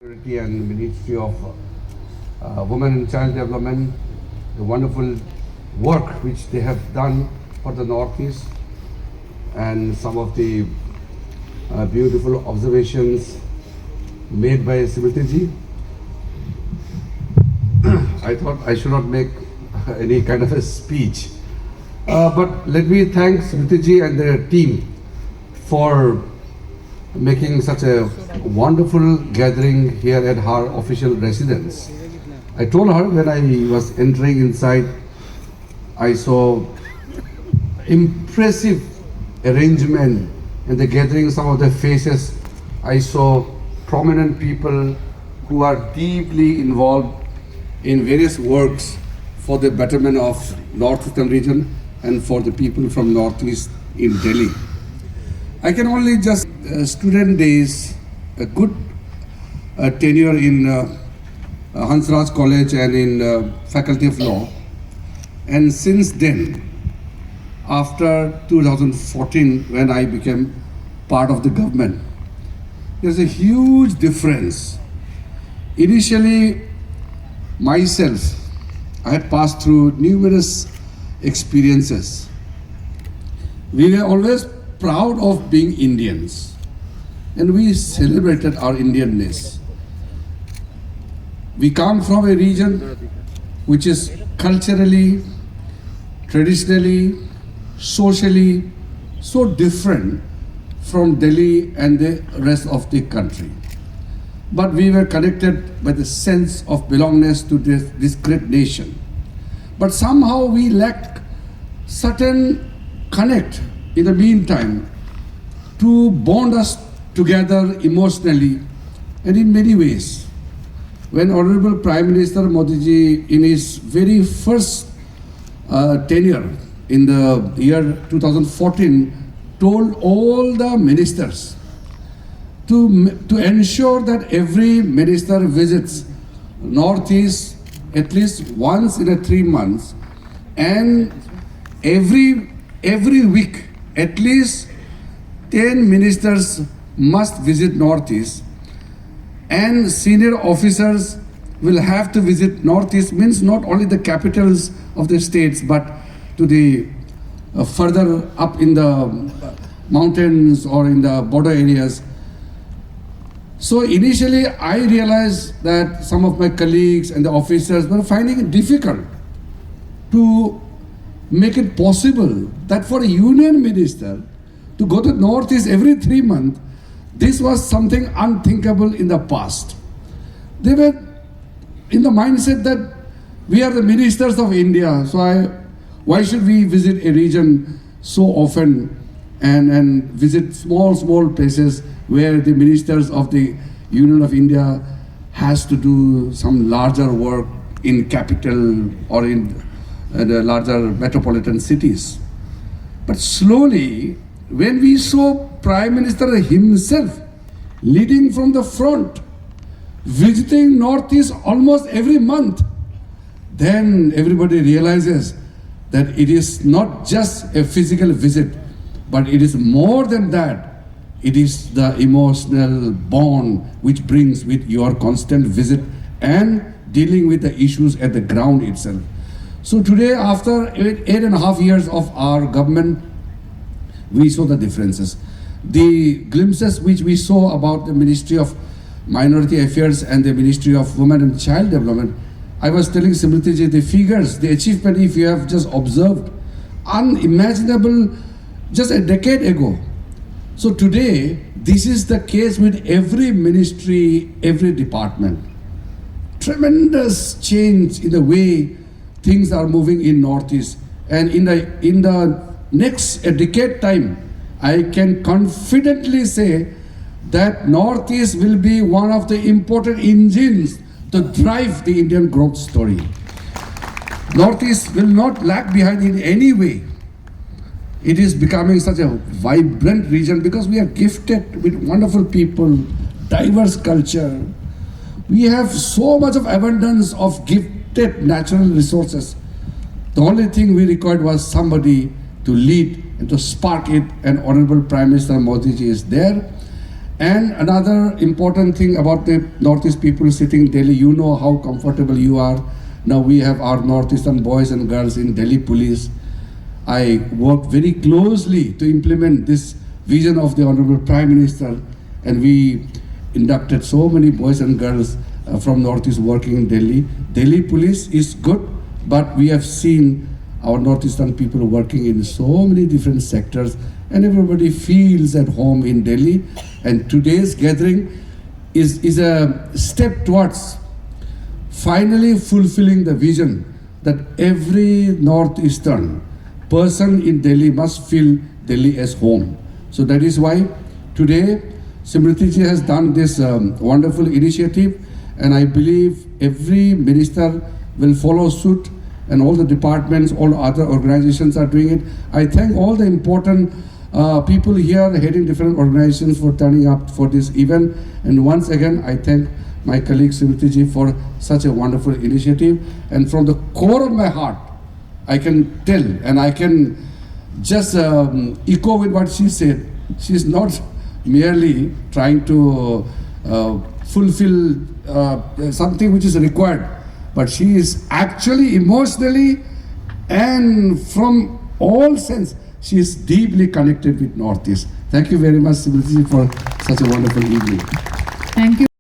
Security and Ministry of Women and Child Development, the wonderful work which they have done for the Northeast, and some of the beautiful observations made by Simriti. I thought I should not make any kind of a speech, but let me thank Simriti and their team for making such a wonderful gathering here at her official residence. I told her when I was entering inside, I saw impressive arrangement in the gathering, some of the faces. I saw prominent people who are deeply involved in various works for the betterment of Northeastern region and for the people from Northeast in Delhi. I can only just student days, a good tenure in Hansraj College and in Faculty of Law. And since then, after 2014, when I became part of the government, there's a huge difference. Initially, myself, I had passed through numerous experiences. We were always proud of being Indians, and we celebrated our Indianness. We come from a region which is culturally, traditionally, socially so different from Delhi and the rest of the country. But we were connected by the sense of belongingness to this great nation. But somehow we lacked certain connect in the meantime to bond us together emotionally and in many ways. When Honorable Prime Minister Modi ji, in his very first tenure in the year 2014, told all the ministers to ensure that every minister visits Northeast at least once in 3 months, and every week at least 10 ministers must visit Northeast, and senior officers will have to visit Northeast, means not only the capitals of the states but to the further up in the mountains or in the border areas. So initially I realized that some of my colleagues and the officers were finding it difficult to make it possible that for a union minister to go to Northeast every 3 months. This was something unthinkable in the past. They were in the mindset that we are the ministers of India, so why should we visit a region so often and visit small places where the ministers of the Union of India has to do some larger work in capital or in the larger metropolitan cities. But slowly, when we saw Prime Minister himself leading from the front, visiting Northeast almost every month, then everybody realizes that it is not just a physical visit, but it is more than that. It is the emotional bond which brings with your constant visit and dealing with the issues at the ground itself. So today, after 8.5 years of our government, we saw the differences. The glimpses which we saw about the Ministry of Minority Affairs and the Ministry of Women and Child Development, I was telling Simriti ji, the figures, the achievement, if you have just observed, unimaginable just a decade ago. So today, this is the case with every ministry, every department. Tremendous change in the way things are moving in Northeast. And in the next decade time, I can confidently say that Northeast will be one of the important engines to drive the Indian growth story. Northeast will not lag behind in any way. It is becoming such a vibrant region because we are gifted with wonderful people, diverse culture. We have so much of abundance of gifted natural resources. The only thing we required was somebody to lead and to spark it, and Honorable Prime Minister Modi ji is there. And another important thing about the Northeast people sitting in Delhi, you know how comfortable you are. Now we have our Northeastern boys and girls in Delhi Police. I worked very closely to implement this vision of the Honorable Prime Minister, and we inducted so many boys and girls from Northeast working in Delhi. Delhi Police is good, but we have seen our Northeastern people working in so many different sectors, and everybody feels at home in Delhi. And today's gathering is a step towards finally fulfilling the vision that every Northeastern person in Delhi must feel Delhi as home. So that is why today Simriti ji has done this wonderful initiative, and I believe every minister will follow suit, and all the departments, all other organizations are doing it. I thank all the important people here heading different organizations for turning up for this event. And once again, I thank my colleague Simriti ji for such a wonderful initiative. And from the core of my heart, I can tell, and I can just echo with what she said. She's not merely trying to fulfill something which is required, but she is actually emotionally and from all sense, she is deeply connected with Northeast. Thank you very much, Simriti ji, for such a wonderful evening. Thank you.